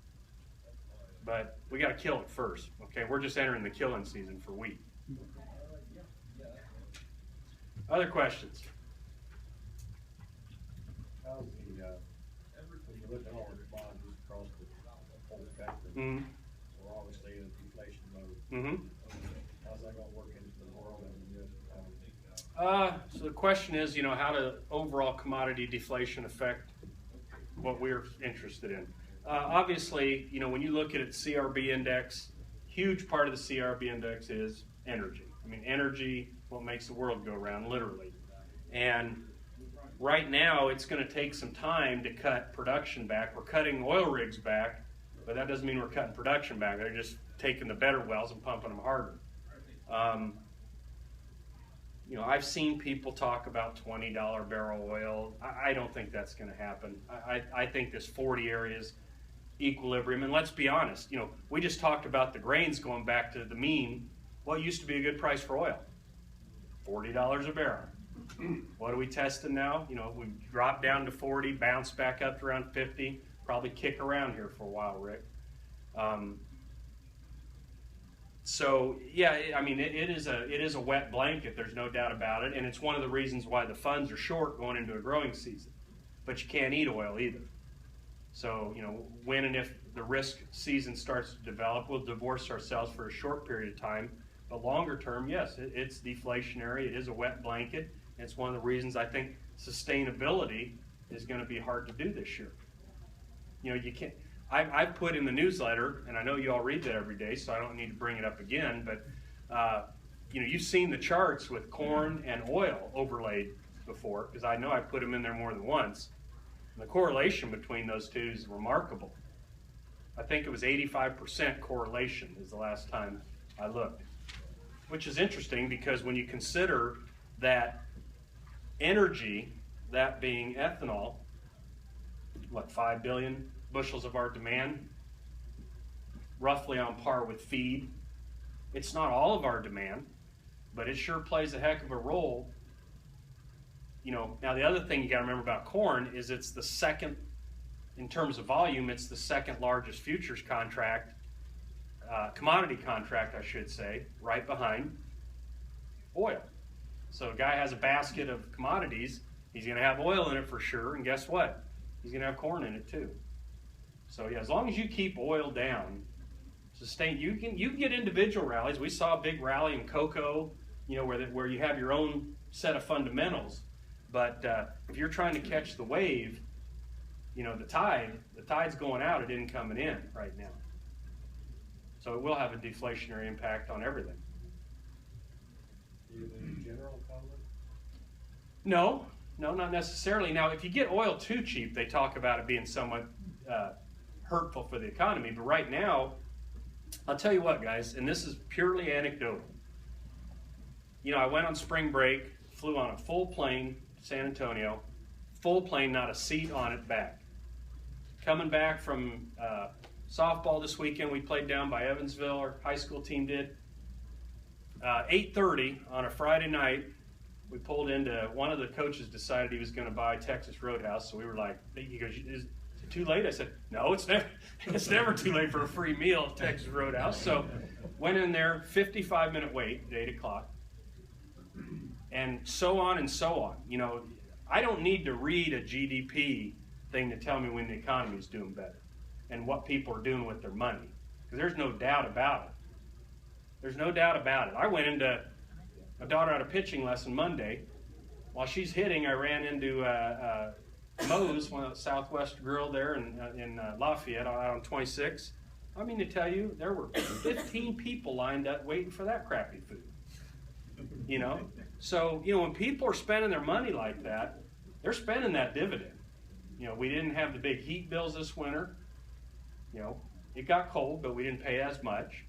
But we got to kill it first. Okay, we're just entering the killing season for wheat. Other questions? How's when you look at all the commodities across the whole spectrum, Mm-hmm. we're obviously in deflation mode. Mm-hmm. How's that going to work into the world and the U.S. economy? So the question is, how does overall commodity deflation affect what we're interested in? Obviously, when you look at it, CRB index, huge part of the CRB index is energy. I mean, energy, what makes the world go round, literally. And right now, it's going to take some time to cut production back. We're cutting oil rigs back, but that doesn't mean we're cutting production back. They're just taking the better wells and pumping them harder. I've seen people talk about $20 barrel oil. I don't think that's going to happen. I think this 40 area is equilibrium. And let's be honest, we just talked about the grains going back to the mean. What used to be a good price for oil? $40 a barrel. What are we testing now? We dropped down to 40, bounced back up to around 50, probably kick around here for a while, Rick. So yeah, I mean, it is a wet blanket. There's no doubt about it, and it's one of the reasons why the funds are short going into a growing season. But you can't eat oil either. So when and if the risk season starts to develop, we'll divorce ourselves for a short period of time. But longer term, yes, it's deflationary. It is a wet blanket. And it's one of the reasons I think sustainability is going to be hard to do this year. You can't. I've put in the newsletter, and I know you all read that every day, so I don't need to bring it up again. But you've seen the charts with corn and oil overlaid before, because I know I put them in there more than once. And the correlation between those two is remarkable. I think it was 85% correlation is the last time I looked, which is interesting because when you consider that energy, that being ethanol, 5 billion bushels of our demand, roughly on par with feed. It's not all of our demand, but it sure plays a heck of a role. Now the other thing you got to remember about corn is it's the second, in terms of volume, it's the second largest futures contract, commodity contract, I should say, right behind oil. So a guy has a basket of commodities, he's going to have oil in it for sure, and guess what? He's going to have corn in it too. So yeah, as long as you keep oil down, you can get individual rallies. We saw a big rally in cocoa, where you have your own set of fundamentals. But if you're trying to catch the wave, the tide's going out, it isn't coming in right now. So it will have a deflationary impact on everything. Do you have any general comment? No, not necessarily. Now, if you get oil too cheap, they talk about it being somewhat hurtful for the economy. But right now, I'll tell you what, guys, and this is purely anecdotal. I went on spring break, flew on a full plane to San Antonio, full plane, not a seat on it back. Coming back from softball this weekend, we played down by Evansville, our high school team did. 8:30 on a Friday night, we pulled into, one of the coaches decided he was going to buy Texas Roadhouse, so we were like, he goes, is it too late? I said, no, it's never too late for a free meal at Texas Roadhouse. So went in there, 55-minute wait at 8 o'clock, and so on and so on. I don't need to read a GDP thing to tell me when the economy is doing better and what people are doing with their money, because there's no doubt about it. There's no doubt about it. I went into my daughter had a pitching lesson Monday. While she's hitting, I ran into Moe's, one of the Southwest Grill there in Lafayette out on 26. I mean to tell you, there were 15 people lined up waiting for that crappy food. So, when people are spending their money like that, they're spending that dividend. We didn't have the big heat bills this winter. It got cold, but we didn't pay as much.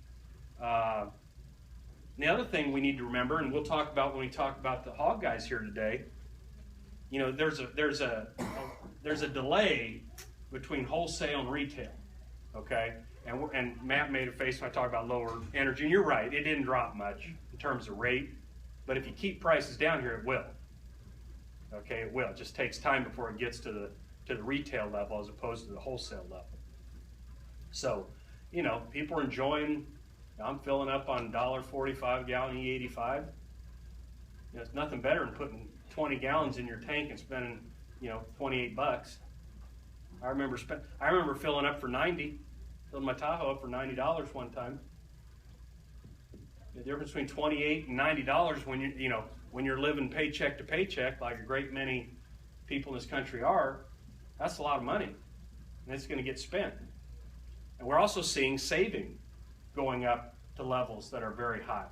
The other thing we need to remember, and we'll talk about when we talk about the hog guys here today, there's a delay between wholesale and retail, okay? And Matt made a face when I talked about lower energy, and you're right, it didn't drop much in terms of rate, but if you keep prices down here, it will. Okay, it will. It just takes time before it gets to the retail level as opposed to the wholesale level. So, people are enjoying. I'm filling up on $1.45 a gallon E85. It's nothing better than putting 20 gallons in your tank and spending, $28. I remember filling up for $90, filling my Tahoe up for $90 one time. The difference between $28 and $90 when you're living paycheck to paycheck, like a great many people in this country are, that's a lot of money, and it's going to get spent. And we're also seeing saving going up to levels that are very high.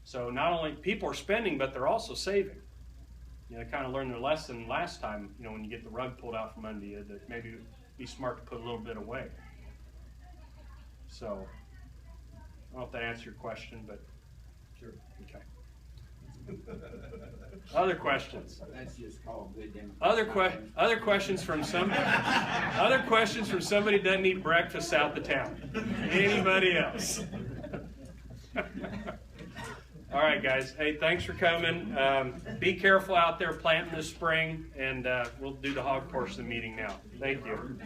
So not only people are spending, but they're also saving. They kind of learned their lesson last time, when you get the rug pulled out from under you, that maybe it'd be smart to put a little bit away. So, I don't know if that answered your question, but Sure. Okay. Other questions? That's just called good Other questions from somebody that doesn't eat breakfast south of town. Anybody else? All right, guys. Hey, thanks for coming. Be careful out there planting this spring, and we'll do the hog portion of the meeting now. Thank you.